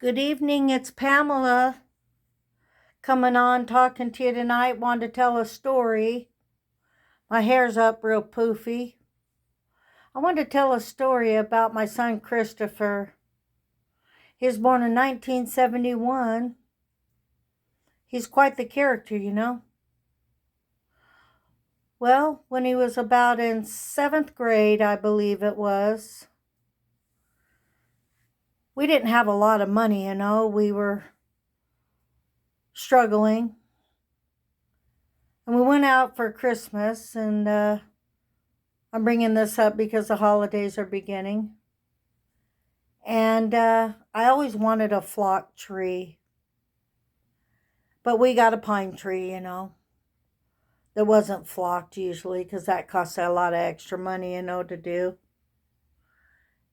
Good evening, it's Pamela coming on talking to you tonight. Wanted to tell a story. My hair's up real poofy. I wanted to tell a story about my son Christopher. He was born in 1971. He's quite the character, you know. Well, when he was about in 7th grade, I believe it was, we didn't have a lot of money, you know. We were struggling. And we went out for Christmas, and I'm bringing this up because the holidays are beginning. And I always wanted a flock tree. But we got a pine tree, you know, that wasn't flocked usually because that costs a lot of extra money, you know, to do.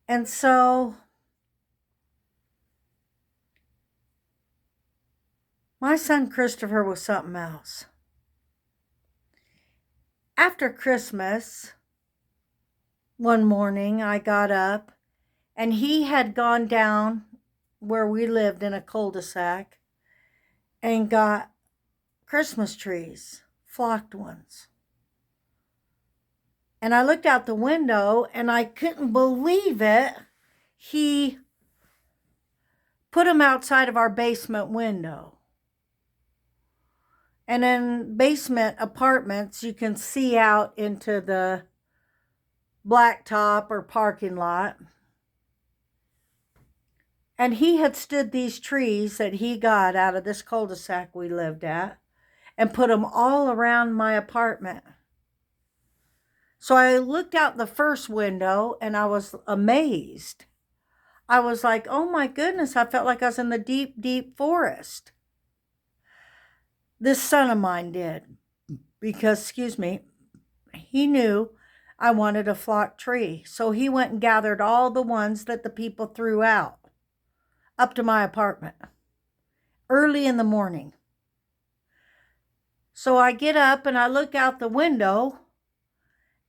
And so my son Christopher was something else. After Christmas, one morning I got up and he had gone down where we lived in a cul-de-sac and got Christmas trees, flocked ones. And I looked out the window and I couldn't believe it. He put them outside of our basement window. And in basement apartments, you can see out into the blacktop or parking lot. And he had stood these trees that he got out of this cul-de-sac we lived at and put them all around my apartment. So I looked out the first window and I was amazed. I was like, oh my goodness, I felt like I was in the deep, deep forest. This son of mine did because, he knew I wanted a flock tree. So he went and gathered all the ones that the people threw out up to my apartment early in the morning. So I get up and I look out the window,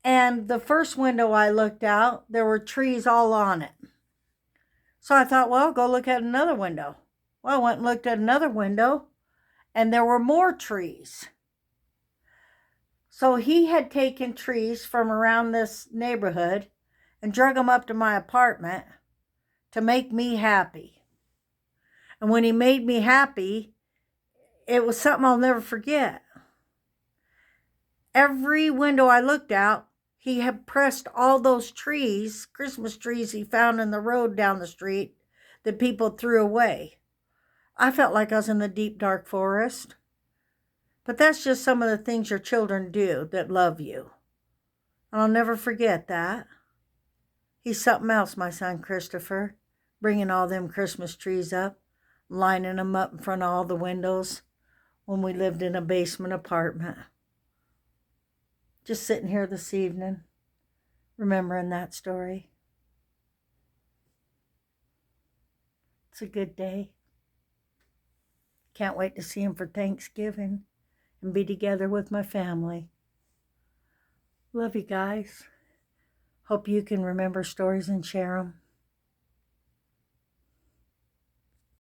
and the first window I looked out, there were trees all on it. So I thought, well, I'll go look at another window. Well, I went and looked at another window, and there were more trees. So he had taken trees from around this neighborhood and drug them up to my apartment to make me happy. And when he made me happy, it was something I'll never forget. Every window I looked out, he had pressed all those trees, Christmas trees he found in the road down the street that people threw away. I felt like I was in the deep, dark forest. But that's just some of the things your children do that love you. And I'll never forget that. He's something else, my son Christopher, bringing all them Christmas trees up, lining them up in front of all the windows when we lived in a basement apartment. Just sitting here this evening, remembering that story. It's a good day. Can't wait to see him for Thanksgiving and be together with my family. Love you guys. Hope you can remember stories and share them.